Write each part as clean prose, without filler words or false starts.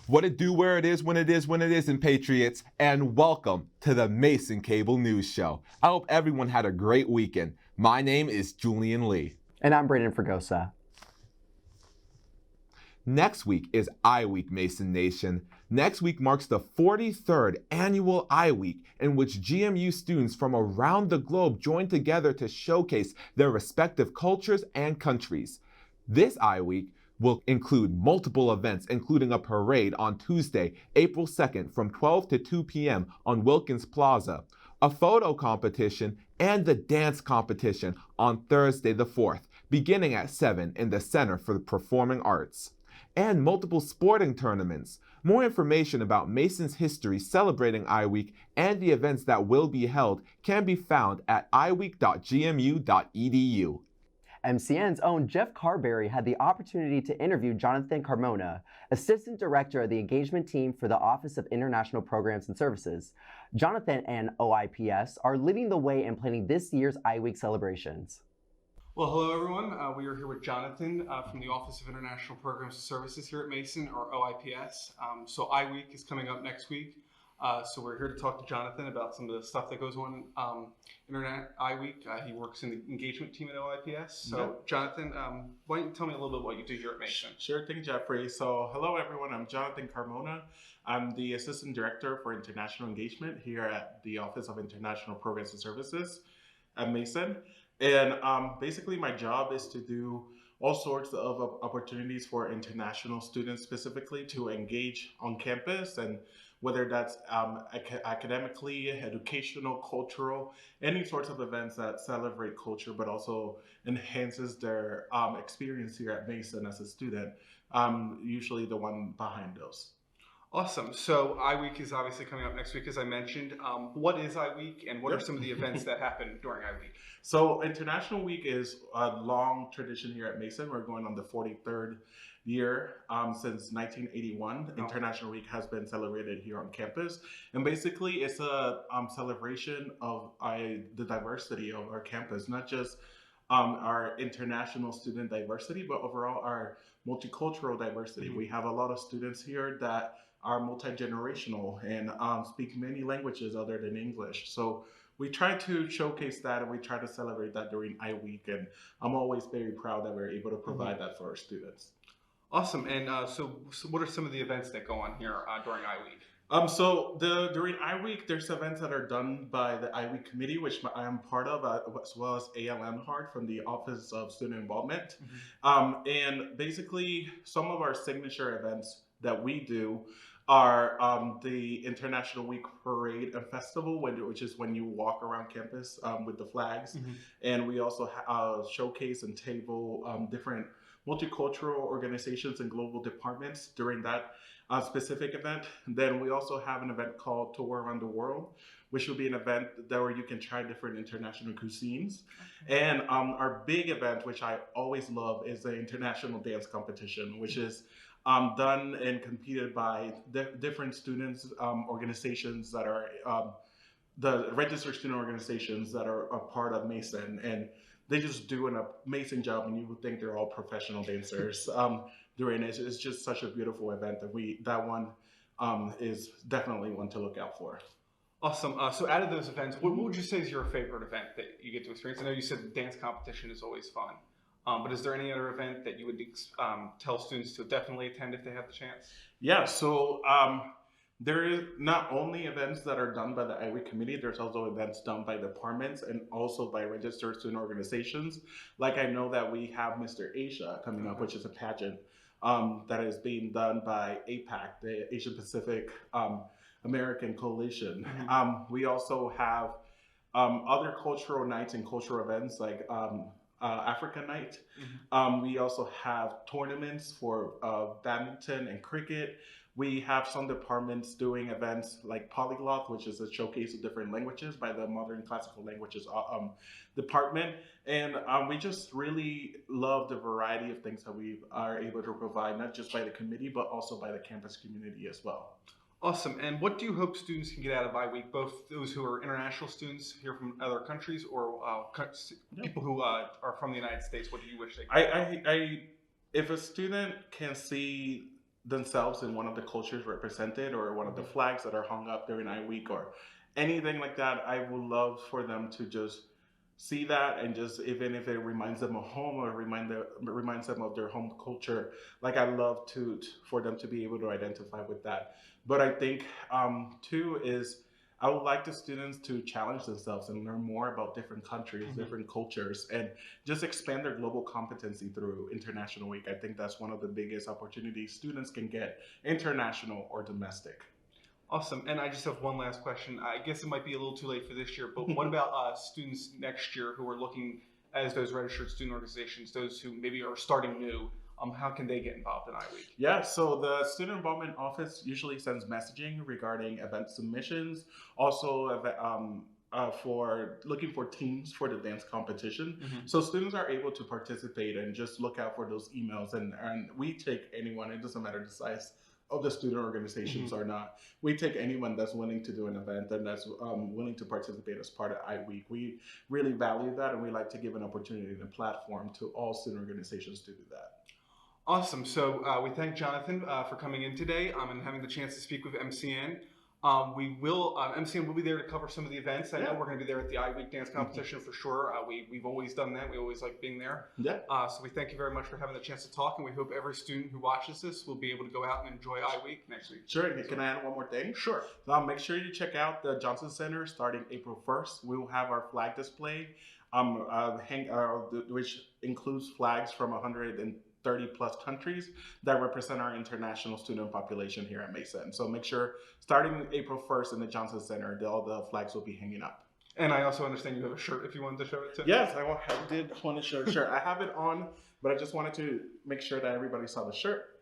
What it do, where it is, when it is, when it isn't, Patriots, and welcome to the Mason Cable News Show. I hope everyone had a great weekend. My name is Julian Lee. And I'm Brandyn Fragosa. Next week is I Week, Mason Nation. Next week marks the 43rd annual I Week, in which GMU students from around the globe join together to showcase their respective cultures and countries. This I Week will include multiple events, including a parade on Tuesday, April 2nd from 12 to 2 p.m. on Wilkins Plaza, a photo competition, and the dance competition on Thursday the 4th, beginning at 7 in the Center for the Performing Arts, and multiple sporting tournaments. More information about Mason's history celebrating iWeek and the events that will be held can be found at iweek.gmu.edu. MCN's own Jeff Carberry had the opportunity to interview Jonathan Carmona, Assistant Director of the Engagement Team for the Office of International Programs and Services. Jonathan and OIPS are leading the way in planning this year's iWeek celebrations. Well, hello everyone. We are here with Jonathan from the Office of International Programs and Services here at Mason, or OIPS. So iWeek is coming up next week. So we're here to talk to Jonathan about some of the stuff that goes on Internet iWeek. He works in the engagement team at OIPS. So Jonathan, why don't you tell me a little bit what you do here at Mason? Sure thing, Jeffrey. So hello everyone, I'm Jonathan Carmona. I'm the Assistant Director for International Engagement here at the Office of International Programs and Services at Mason. And basically my job is to do all sorts of opportunities for international students specifically to engage on campus, and whether that's academically, educational, cultural, any sorts of events that celebrate culture but also enhances their experience here at Mason as a student. Usually the one behind those. Awesome. So iWeek is obviously coming up next week, as I mentioned. What is iWeek, and what are some of the events that happen during iWeek? So International Week is a long tradition here at Mason. We're going on the 43rd year since 1981. Oh. International Week has been celebrated here on campus. And basically it's a celebration of the diversity of our campus, not just our international student diversity, but overall our multicultural diversity. Mm-hmm. We have a lot of students here that are multi-generational and speak many languages other than English. So we try to showcase that, and we try to celebrate that during iWeek, and I'm always very proud that we're able to provide that for our students. Awesome. And so what are some of the events that go on here during iWeek? During iWeek, there's events that are done by the iWeek committee, which I am part of, as well as ALM Hart from the Office of Student Involvement. Mm-hmm. And basically, some of our signature events that we do are the International Week Parade and Festival, which is when you walk around campus with the flags. Mm-hmm. And we also showcase and table different multicultural organizations and global departments during that specific event. Then we also have an event called Tour Around the World, which will be an event where you can try different international cuisines. Okay. And our big event, which I always love, is the International Dance Competition, which is done and competed by different students, organizations that are the registered student organizations that are a part of Mason, and they just do an amazing job, and you would think they're all professional dancers during it. It's just such a beautiful event that one is definitely one to look out for. Awesome. So out of those events, what would you say is your favorite event that you get to experience? I know you said the dance competition is always fun. But is there any other event that you would tell students to definitely attend if they have the chance? Yeah, so there is not only events that are done by the iWeek committee, there's also events done by departments and also by registered student organizations. Like I know that we have Mr. Asia coming up, which is a pageant that is being done by APAC, the Asia Pacific American Coalition. Mm-hmm. We also have other cultural nights and cultural events like Africa Night. Mm-hmm. We also have tournaments for badminton and cricket. We have some departments doing events like Polyglot, which is a showcase of different languages by the Modern Classical Languages department. And we just really love the variety of things that we are able to provide, not just by the committee, but also by the campus community as well. Awesome. And what do you hope students can get out of iWeek, both those who are international students here from other countries or people who are from the United States? What do you wish they could? If a student can see themselves in one of the cultures represented, or one of the flags that are hung up during I Week, or anything like that. I would love for them to just see that, and just, even if it reminds them of home, or reminds them of their home culture, like, I love for them to be able to identify with that. But I think too is, I would like the students to challenge themselves and learn more about different countries, different cultures, and just expand their global competency through International Week. I think that's one of the biggest opportunities students can get, international or domestic. Awesome. And I just have one last question. I guess it might be a little too late for this year, but what about students next year who are looking as those registered student organizations, those who maybe are starting new? How can they get involved in iWeek? Yeah, so the Student Involvement Office usually sends messaging regarding event submissions, also for looking for teams for the dance competition. So students are able to participate and just look out for those emails. And we take anyone, it doesn't matter the size of the student organizations or not. We take anyone that's willing to do an event and that's willing to participate as part of iWeek. We really value that, and we like to give an opportunity and a platform to all student organizations to do that. Awesome. So we thank Jonathan for coming in today and having the chance to speak with MCN. MCN will be there to cover some of the events. I know we're going to be there at the iWeek dance competition for sure. We've always done that. We always like being there. Yeah. So we thank you very much for having the chance to talk, and we hope every student who watches this will be able to go out and enjoy iWeek next week. Sure. Can I add one more thing? Sure. Make sure you check out the Johnson Center starting April 1st. We will have our flag display, which includes flags from 130 plus countries that represent our international student population here at Mason. So make sure, starting April 1st in the Johnson Center, all the flags will be hanging up. And I also understand you have a shirt if you wanted to show it too. Yes, I did want to show a shirt. I have it on, but I just wanted to make sure that everybody saw the shirt.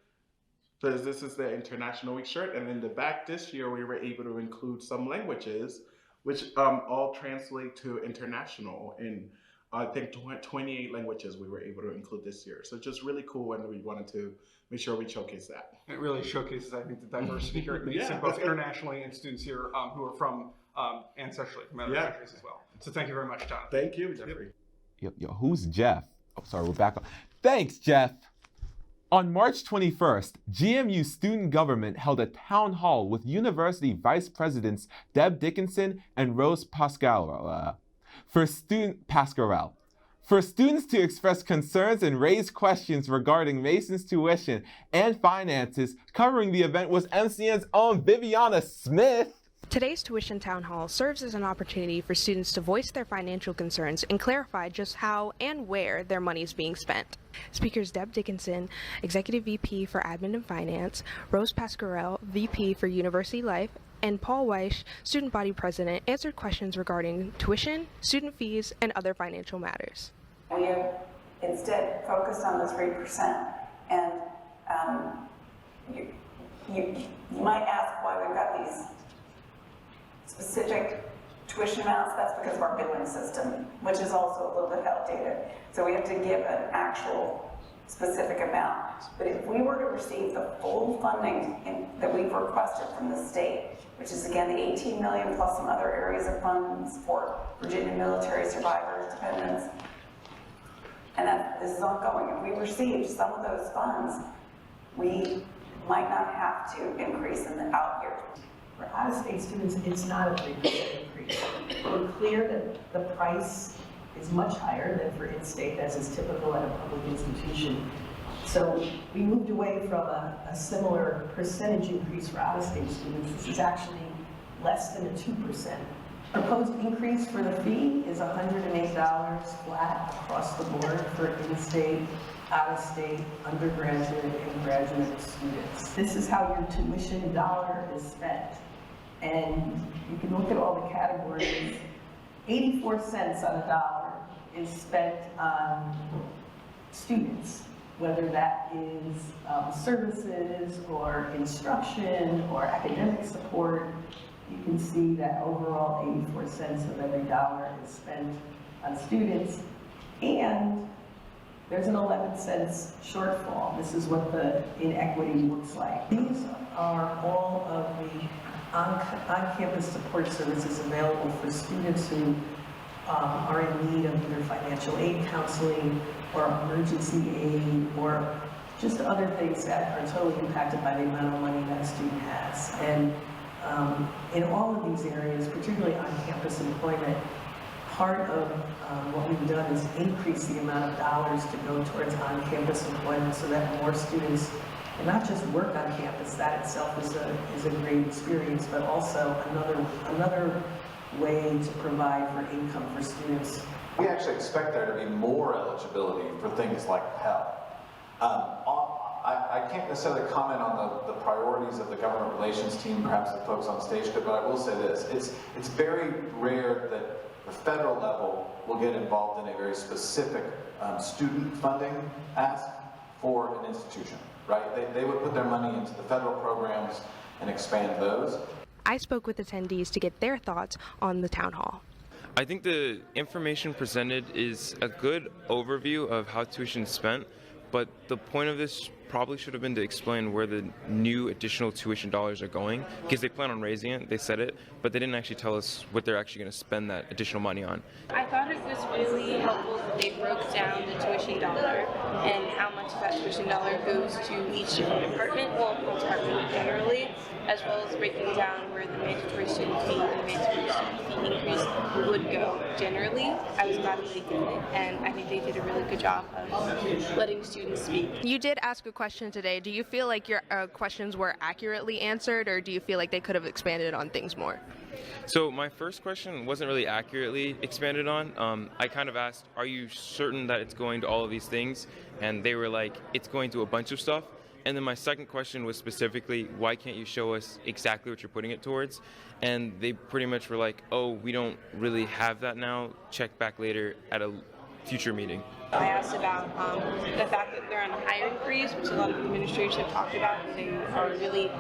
Because this is the International Week shirt, and in the back this year we were able to include some languages which all translate to international in I think 28 languages we were able to include this year. So just really cool, and we wanted to make sure we showcase that. It really showcases, I think, the diversity here at Mason, both internationally and students here who are from ancestrally from other countries as well. So thank you very much, Jonathan. Thank you, Jeffrey. Yo, who's Jeff? Oh, sorry, we're back on. Thanks, Jeff. On March 21st, GMU student government held a town hall with university vice presidents Deb Dickinson and Rose Pascarell. For students to express concerns and raise questions regarding Mason's tuition and finances. Covering the event was MCN's own Viviana Smith. Today's tuition town hall serves as an opportunity for students to voice their financial concerns and clarify just how and where their money is being spent. Speakers Deb Dickinson, Executive VP for Admin and Finance, Rose Pascarell, VP for University Life, and Paul Weish, Student Body President, answered questions regarding tuition, student fees, and other financial matters. We have instead focused on the 3%. And you might ask why we've got these specific tuition amounts. That's because of our billing system, which is also a little bit outdated. So we have to give an actual specific amount. But if we were to receive the full funding that we've requested from the state, which is again the $18 million plus some other areas of funds for Virginia military survivors, dependents, and this is ongoing. If we receive some of those funds, we might not have to increase in the out years. For out-of-state students, it's not a 3% increase. We're clear that the price is much higher than for in-state, as is typical at a public institution. So we moved away from a similar percentage increase for out-of-state students. This is actually less than a 2%. Proposed increase for the fee is $108 flat across the board for in-state, out-of-state, undergraduate, and graduate students. This is how your tuition dollar is spent. And you can look at all the categories. 84 cents on a dollar is spent on students, whether that is services or instruction or academic support. You can see that overall 84 cents of every dollar is spent on students, and there's an 11 cents shortfall. This is what the inequity looks like. These are all of the on-campus support services available for students who are in need of either financial aid counseling or emergency aid or just other things that are totally impacted by the amount of money that a student has. And in all of these areas, particularly on-campus employment, part of what we've done is increase the amount of dollars to go towards on-campus employment so that more students, and not just work on campus, that itself is a great experience, but also another way to provide for income for students. We actually expect there to be more eligibility for things like Pell. I can't necessarily comment on the priorities of the government relations team, perhaps the folks on stage could, but I will say this. It's very rare that the federal level will get involved in a very specific student funding ask for an institution, right? They would put their money into the federal programs and expand those. I spoke with attendees to get their thoughts on the town hall. I think the information presented is a good overview of how tuition is spent, but the point of this probably should have been to explain where the new additional tuition dollars are going, because they plan on raising it, they said it, but they didn't actually tell us what they're actually going to spend that additional money on. I thought it was really helpful that they broke down the tuition dollar and how much of that tuition dollar goes to each different department, well, not department generally, as well as breaking down where the mandatory student fee and the mandatory student fee increase would go generally. I was glad that they did it, and I think they did a really good job of letting students speak. You did ask a question today. Do you feel like your questions were accurately answered, or do you feel like they could have expanded on things more? So my first question wasn't really accurately expanded on. I kind of asked, are you certain that it's going to all of these things? And they were like, it's going to a bunch of stuff. And then my second question was specifically, why can't you show us exactly what you're putting it towards? And they pretty much were like, oh, we don't really have that now. Check back later at a future meeting. I asked about the fact that they're on a hiring freeze, which a lot of administrators have talked about. They are really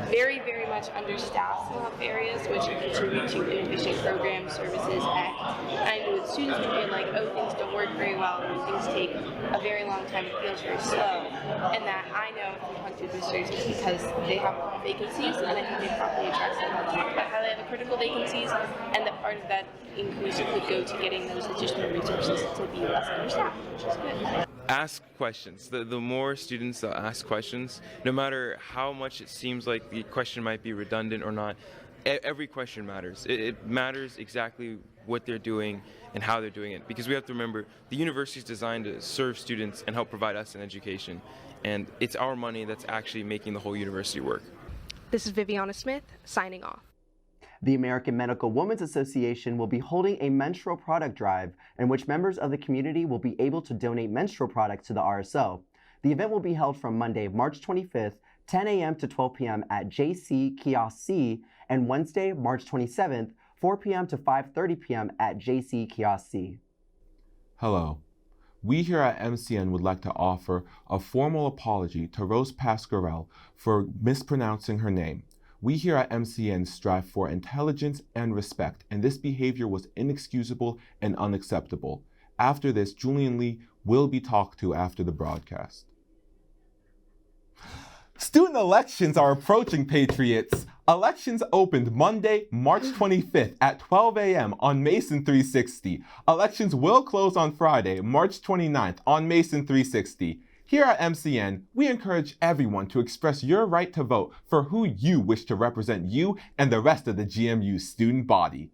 very, very much understaffed in a lot of areas, which contribute to inefficient programs, services, act. I know that students can feel like, oh, things don't work very well, or things take a very long time, it feels very slow. And that I know from talking to administrators is because they have vacancies, and I think they properly address them. Talk about how they have critical vacancies, and that part of that increase could go to getting those additional resources to be less understaffed, which is good. Ask questions. The more students that ask questions, no matter how much it seems like the question might be redundant or not, every question matters. It matters exactly what they're doing and how they're doing it, because we have to remember the university is designed to serve students and help provide us an education, and it's our money that's actually making the whole university work. This is Viviana Smith, signing off. The American Medical Women's Association will be holding a menstrual product drive in which members of the community will be able to donate menstrual products to the RSO. The event will be held from Monday, March 25th, 10 a.m. to 12 p.m. at JC Kiosk C, and Wednesday, March 27th, 4 p.m. to 5:30 p.m. at JC Kiosk C. Hello. We here at MCN would like to offer a formal apology to Rose Pasquarel for mispronouncing her name. We here at MCN strive for intelligence and respect, and this behavior was inexcusable and unacceptable. After this, Julian Lee will be talked to after the broadcast. Student elections are approaching, Patriots. Elections opened Monday, March 25th at 12 a.m. on Mason 360. Elections will close on Friday, March 29th on Mason 360. Here at MCN, we encourage everyone to express your right to vote for who you wish to represent you and the rest of the GMU student body.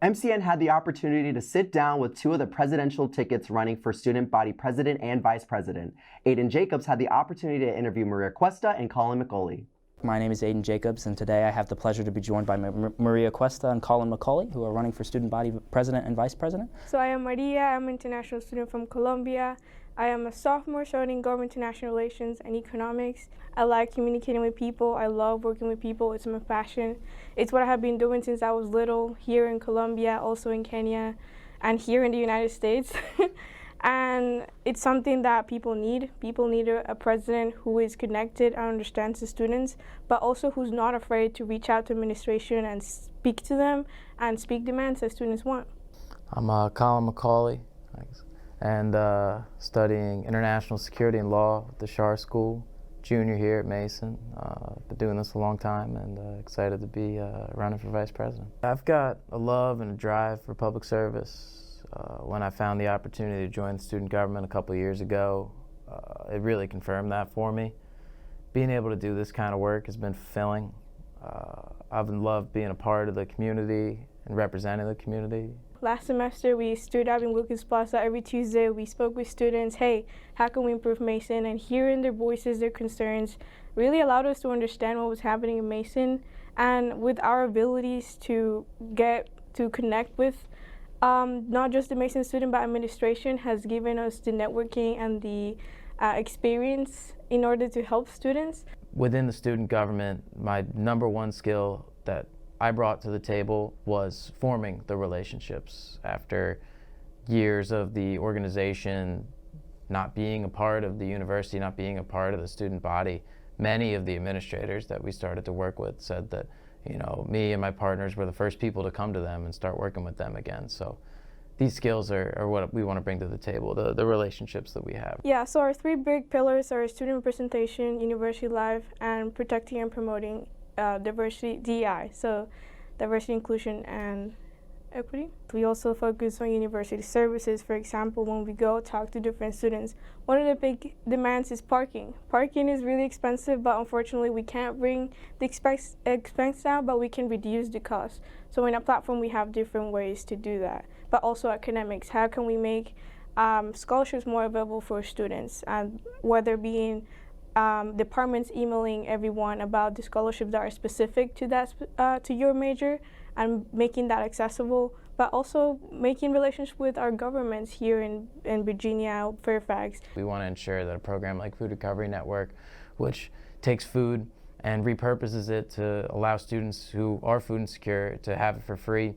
MCN had the opportunity to sit down with two of the presidential tickets running for student body president and vice president. Aiden Jacobs had the opportunity to interview Maria Cuesta and Colin McCauley. My name is Aiden Jacobs, and today I have the pleasure to be joined by Maria Cuesta and Colin McCauley, who are running for student body president and vice president. So I am Maria. I'm an international student from Colombia. I am a sophomore studying government international relations and economics. I like communicating with people. I love working with people. It's my passion. It's what I have been doing since I was little, here in Colombia, also in Kenya, and here in the United States. And it's something that people need. People need a president who is connected and understands the students, but also who's not afraid to reach out to administration and speak to them and speak demands that students want. I'm Colin McCauley, and studying international security and law at the Shar School, junior here at Mason. Been doing this a long time and excited to be running for vice president. I've got a love and a drive for public service. When I found the opportunity to join the student government a couple of years ago, it really confirmed that for me. Being able to do this kind of work has been fulfilling. I've loved being a part of the community and representing the community. Last semester, we stood out in Wilkins Plaza every Tuesday. We spoke with students, hey, how can we improve Mason? And hearing their voices, their concerns, really allowed us to understand what was happening in Mason. And with our abilities to get to connect with not just the Mason student, but administration has given us the networking and the experience in order to help students. Within the student government, my number one skill that I brought to the table was forming the relationships. After years of the organization not being a part of the university, not being a part of the student body, many of the administrators that we started to work with said that, you know, me and my partners were the first people to come to them and start working with them again. So these skills are what we want to bring to the table, the relationships that we have. Yeah, so our three big pillars are student representation, university life, and protecting and promoting diversity, DEI, so diversity, inclusion, and equity. We also focus on university services. For example, when we go talk to different students, one of the big demands is parking. Parking is really expensive, but unfortunately we can't bring the expense down, but we can reduce the cost. So in our platform, we have different ways to do that. But also academics, how can we make scholarships more available for students, whether being departments emailing everyone about the scholarships that are specific to that to your major and making that accessible, but also making relations with our governments here in Virginia, Fairfax. We want to ensure that a program like Food Recovery Network, which takes food and repurposes it to allow students who are food insecure to have it for free.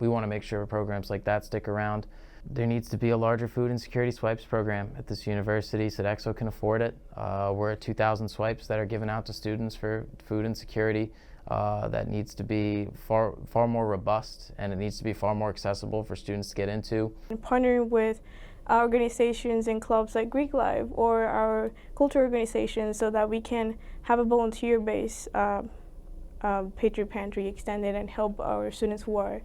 We want to make sure programs like that stick around. There needs to be a larger food insecurity swipes program at this university so that EXO can afford it. We're at 2,000 swipes that are given out to students for food insecurity. That needs to be far more robust, and it needs to be far more accessible for students to get into. And partnering with organizations and clubs like Greek Life or our culture organizations so that we can have a volunteer-based Patriot Pantry extended and help our students who are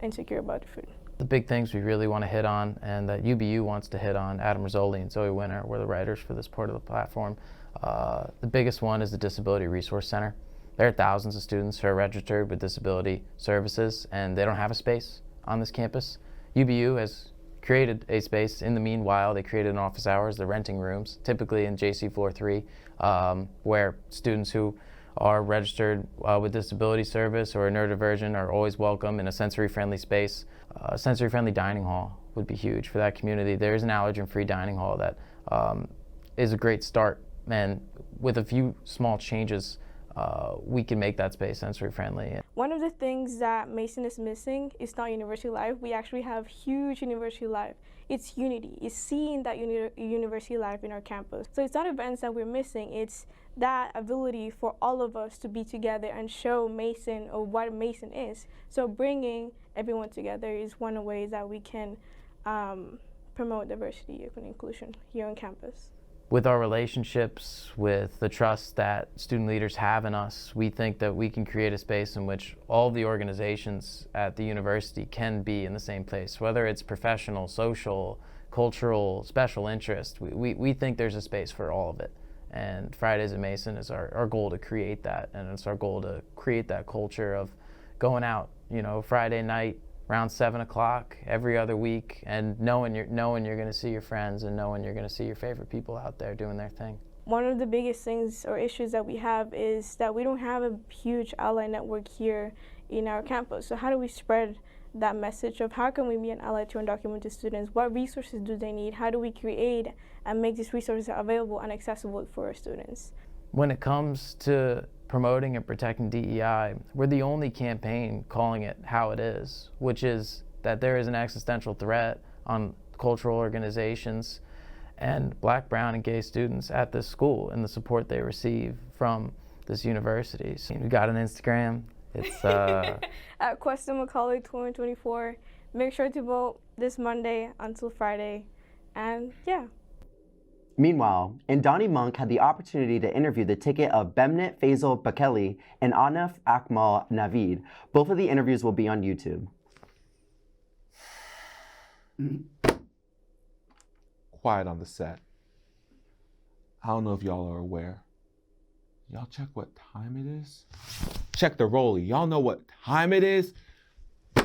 insecure about the food. The big things we really want to hit on, and that UBU wants to hit on, Adam Rizzoli and Zoe Winter were the writers for this part of the platform. The biggest one is the Disability Resource Center. There are thousands of students who are registered with disability services, and they don't have a space on this campus. UBU has created a space. In the meanwhile, they created an office hours, the renting rooms, typically in JC Floor 3, where students who are registered with disability service or a neurodivergent are always welcome in a sensory-friendly space. A sensory-friendly dining hall would be huge for that community. There is an allergen-free dining hall that is a great start, and with a few small changes, we can make that space sensory-friendly. One of the things that Mason is missing is not university life. We actually have huge university life. It's unity. It's seeing that university life in our campus. So it's not events that we're missing. It's that ability for all of us to be together and show Mason or what Mason is. So bringing everyone together is one of the ways that we can promote diversity, equity, and inclusion here on campus. With our relationships, with the trust that student leaders have in us, we think that we can create a space in which all the organizations at the university can be in the same place, whether it's professional, social, cultural, special interest. We think there's a space for all of it. And Fridays at Mason is our goal to create that, and it's our goal to create that culture of going out, you know, Friday night, around 7 o'clock every other week, and knowing you're going to see your friends and knowing you're going to see your favorite people out there doing their thing. One of the biggest things or issues that we have is that we don't have a huge ally network here in our campus. So how do we spread that message of how can we be an ally to undocumented students? What resources do they need? How do we create and make these resources available and accessible for our students? When it comes to promoting and protecting DEI, we're the only campaign calling it how it is, which is that there is an existential threat on cultural organizations and Black, brown, and gay students at this school and the support they receive from this university. So we got an Instagram. It's at Cuesta Macaulay 2024. Make sure to vote this Monday until Friday, and yeah. Meanwhile, Indani Monk had the opportunity to interview the ticket of Bemnit Faisal Bakeli and Anaf Akmal Navid. Both of the interviews will be on YouTube. Quiet on the set. I don't know if y'all are aware. Y'all check what time it is? Check the rollie. Y'all know what time it is?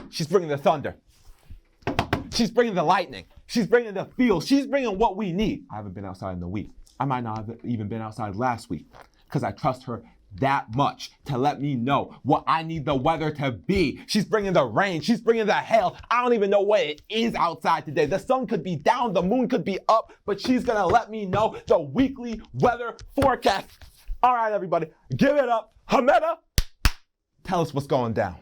She's bringing the thunder. She's bringing the lightning. She's bringing the feel. She's bringing what we need. I haven't been outside in a week. I might not have even been outside last week because I trust her that much to let me know what I need the weather to be. She's bringing the rain. She's bringing the hail. I don't even know what it is outside today. The sun could be down. The moon could be up, but she's going to let me know the weekly weather forecast. All right, everybody, give it up. Ximena, tell us what's going down.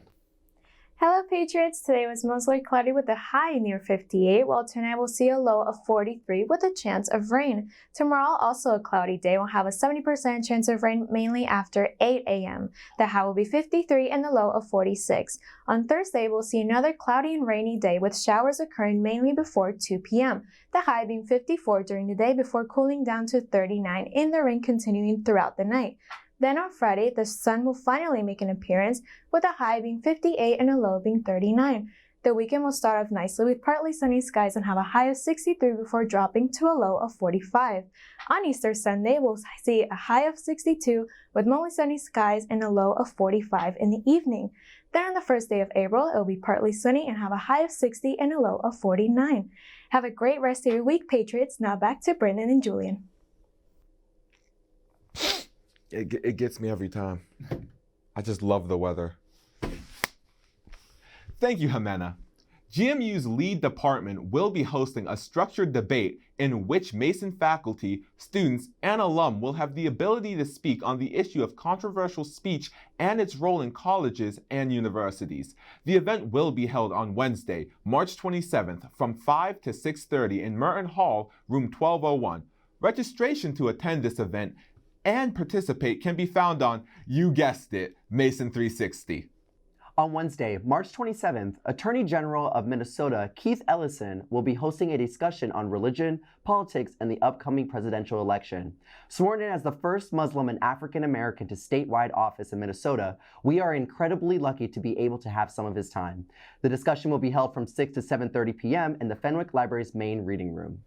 Hello Patriots, today was mostly cloudy with a high near 58, while tonight we'll see a low of 43 with a chance of rain. Tomorrow, also a cloudy day, will have a 70% chance of rain mainly after 8 a.m. The high will be 53 and the low of 46. On Thursday, we'll see another cloudy and rainy day with showers occurring mainly before 2 p.m. The high being 54 during the day before cooling down to 39 and the rain continuing throughout the night. Then on Friday, the sun will finally make an appearance with a high being 58 and a low being 39. The weekend will start off nicely with partly sunny skies and have a high of 63 before dropping to a low of 45. On Easter Sunday, we'll see a high of 62 with mostly sunny skies and a low of 45 in the evening. Then on the first day of April, it will be partly sunny and have a high of 60 and a low of 49. Have a great rest of your week, Patriots. Now back to Brandyn and Julian. It gets me every time. I just love the weather. Thank you, Ximena. GMU's lead department will be hosting a structured debate in which Mason faculty, students, and alum will have the ability to speak on the issue of controversial speech and its role in colleges and universities. The event will be held on Wednesday, March 27th from 5 to 6:30 in Merton Hall, room 1201. Registration to attend this event and participate can be found on, you guessed it, Mason 360. On Wednesday, March 27th, Attorney General of Minnesota, Keith Ellison, will be hosting a discussion on religion, politics, and the upcoming presidential election. Sworn in as the first Muslim and African American to statewide office in Minnesota, we are incredibly lucky to be able to have some of his time. The discussion will be held from 6 to 7:30 p.m. in the Fenwick Library's main reading room.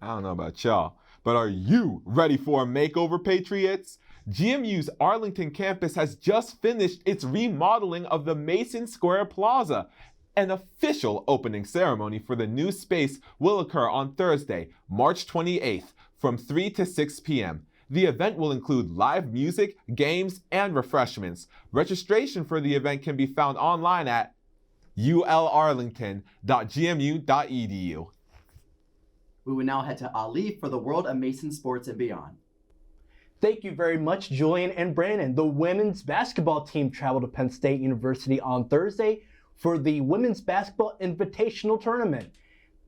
I don't know about y'all, but are you ready for a makeover, Patriots? GMU's Arlington campus has just finished its remodeling of the Mason Square Plaza. An official opening ceremony for the new space will occur on Thursday, March 28th, from 3 to 6 p.m. The event will include live music, games, and refreshments. Registration for the event can be found online at ularlington.gmu.edu. We will now head to Ali for the world of Mason sports and beyond. Thank you very much, Julian and Brandyn. The women's basketball team traveled to Penn State University on Thursday for the Women's Basketball Invitational Tournament.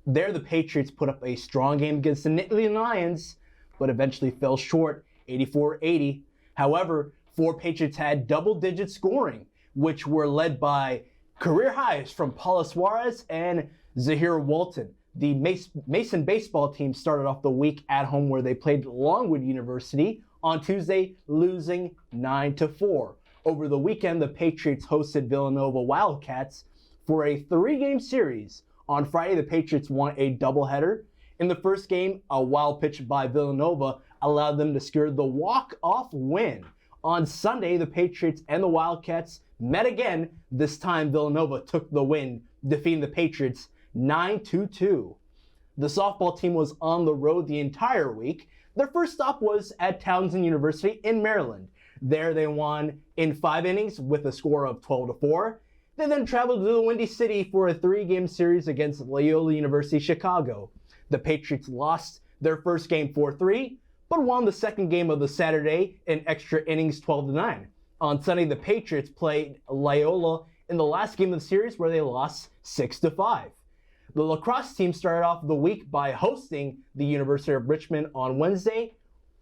There, the Patriots put up a strong game against the Nittany Lions, but eventually fell short, 84-80. However, 4 Patriots had double-digit scoring, which were led by career highs from Paula Suarez and Zahir Walton. The Mason baseball team started off the week at home where they played Longwood University on Tuesday, losing 9-4. Over the weekend, the Patriots hosted Villanova Wildcats for a 3-game series. On Friday, the Patriots won a doubleheader. In the first game, a wild pitch by Villanova allowed them to secure the walk-off win. On Sunday, the Patriots and the Wildcats met again. This time, Villanova took the win, defeating the Patriots 9-2. The softball team was on the road the entire week. Their first stop was at Townsend University in Maryland. There they won in 5 innings with a score of 12-4. They then traveled to the Windy City for a 3-game series against Loyola University Chicago. The Patriots lost their first game 4-3, but won the second game of the Saturday in extra innings 12-9. On Sunday, the Patriots played Loyola in the last game of the series where they lost 6-5. The lacrosse team started off the week by hosting the University of Richmond on Wednesday,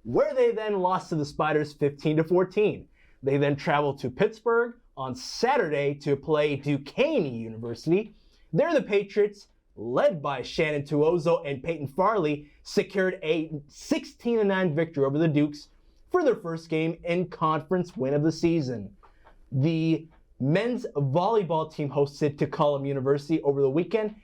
where they then lost to the Spiders 15-14. They then traveled to Pittsburgh on Saturday to play Duquesne University. There the Patriots, led by Shannon Tuozo and Peyton Farley, secured a 16-9 victory over the Dukes for their first game and conference win of the season. The men's volleyball team hosted Tucullum University over the weekend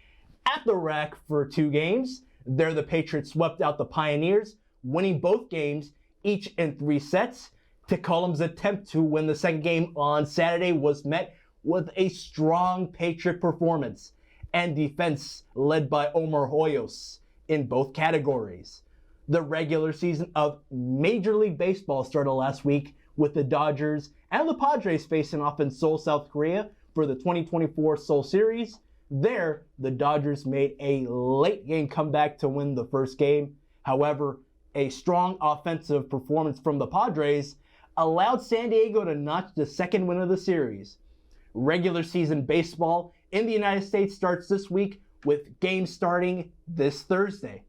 at the RAC for 2 games. There the Patriots swept out the Pioneers winning both games, each in 3 sets. Tecumseh's attempt to win the second game on Saturday was met with a strong Patriot performance and defense led by Omar Hoyos in both categories. The regular season of Major League Baseball started last week with the Dodgers and the Padres facing off in Seoul, South Korea for the 2024 Seoul Series. There, the Dodgers made a late game comeback to win the first game. However, a strong offensive performance from the Padres allowed San Diego to notch the second win of the series. Regular season baseball in the United States starts this week with games starting this Thursday.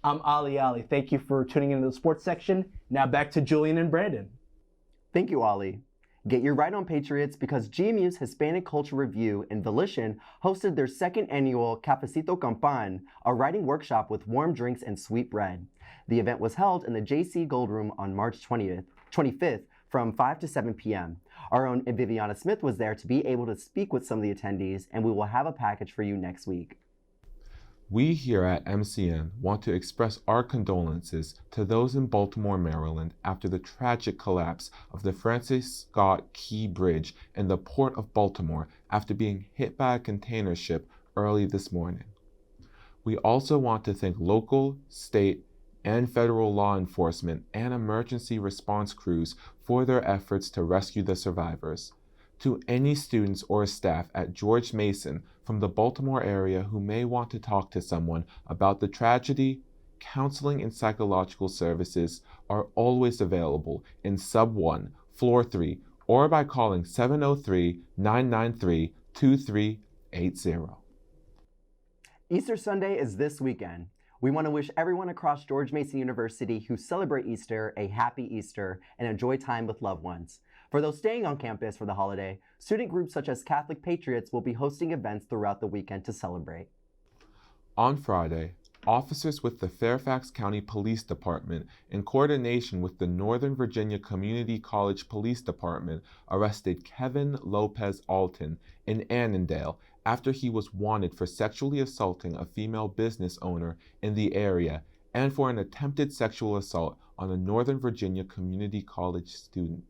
I'm Ali. Thank you for tuning into the sports section. Now back to Julian and Brandon. Thank you, Ali. Get your right on Patriots because GMU's Hispanic Culture Review and Volition hosted their second annual Cafecito Campan, a writing workshop with warm drinks and sweet bread. The event was held in the JC Gold Room on March 25th from 5 to 7 p.m. Our own Viviana Smith was there to be able to speak with some of the attendees, and we will have a package for you next week. We here at MCN want to express our condolences to those in Baltimore, Maryland after the tragic collapse of the Francis Scott Key Bridge in the Port of Baltimore after being hit by a container ship early this morning. We also want to thank local, state, and federal law enforcement and emergency response crews for their efforts to rescue the survivors. To any students or staff at George Mason from the Baltimore area who may want to talk to someone about the tragedy, counseling and psychological services are always available in Sub 1, Floor 3, or by calling 703-993-2380. Easter Sunday is this weekend. We want to wish everyone across George Mason University who celebrate Easter a happy Easter and enjoy time with loved ones. For those staying on campus for the holiday, student groups such as Catholic Patriots will be hosting events throughout the weekend to celebrate. On Friday, officers with the Fairfax County Police Department, in coordination with the Northern Virginia Community College Police Department, arrested Kevin Lopez Alton in Annandale after he was wanted for sexually assaulting a female business owner in the area and for an attempted sexual assault on a Northern Virginia Community College student.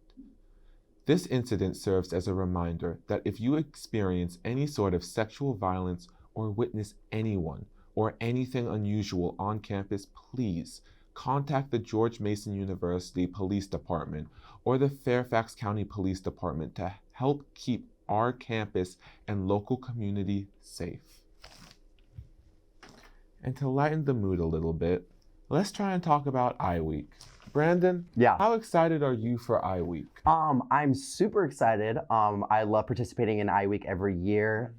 This incident serves as a reminder that if you experience any sort of sexual violence or witness anyone or anything unusual on campus, please contact the George Mason University Police Department or the Fairfax County Police Department to help keep our campus and local community safe. And to lighten the mood a little bit, let's try and talk about iWeek. Brandon, how excited are you for iWeek? I'm super excited. I love participating in iWeek every year.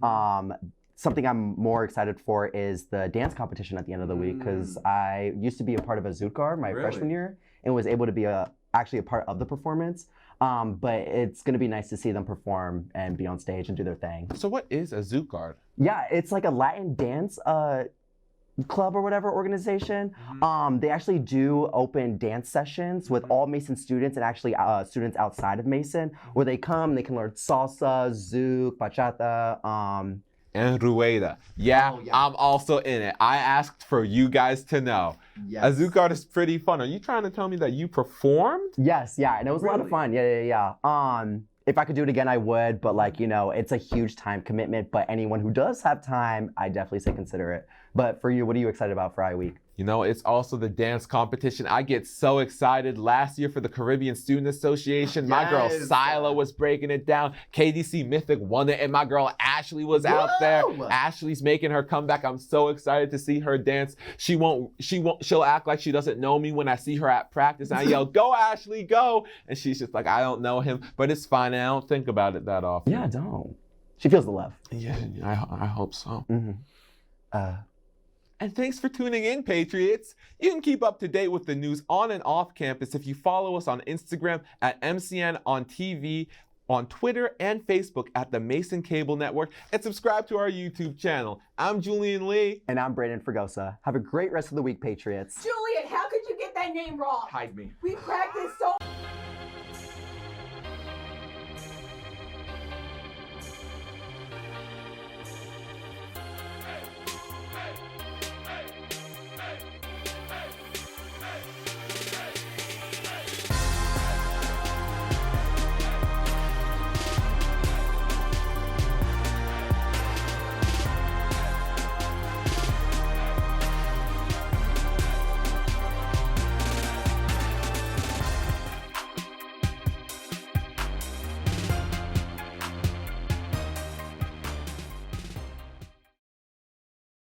Something I'm more excited for is the dance competition at the end of the week, because I used to be a part of a Zootgar my freshman year and was able to be actually a part of the performance. But it's going to be nice to see them perform and be on stage and do their thing. So what is a Zootgar? Yeah, it's like a Latin dance club or whatever organization. They actually do open dance sessions with all Mason students and actually students outside of Mason, where they come, they can learn salsa, zouk, bachata, and rueda. Yeah, I'm also in it. I asked for you guys to know. A Zootgar is pretty fun. Are you trying to tell me that you performed? Yes, and it was a lot of fun. Yeah. If I could do it again, I would, but it's a huge time commitment. But anyone who does have time, I definitely say consider it. But for you, what are you excited about for iWeek? It's also the dance competition. I get so excited. Last year for the Caribbean Student Association, my girl Sila was breaking it down. KDC Mythic won it, and my girl Ashley was out there. Ashley's making her comeback. I'm so excited to see her dance. She'll act like she doesn't know me when I see her at practice. And I yell, "Go Ashley, go!" And she's just like, "I don't know him," but it's fine. And I don't think about it that often. Yeah, I don't. She feels the love. Yeah, I hope so. And thanks for tuning in, Patriots. You can keep up to date with the news on and off campus if you follow us on Instagram at MCN on TV, on Twitter and Facebook at the Mason Cable Network, and subscribe to our YouTube channel. I'm Julian Lee. And I'm Brandyn Fragosa. Have a great rest of the week, Patriots. Julian, how could you get that name wrong? Hide me. We practiced so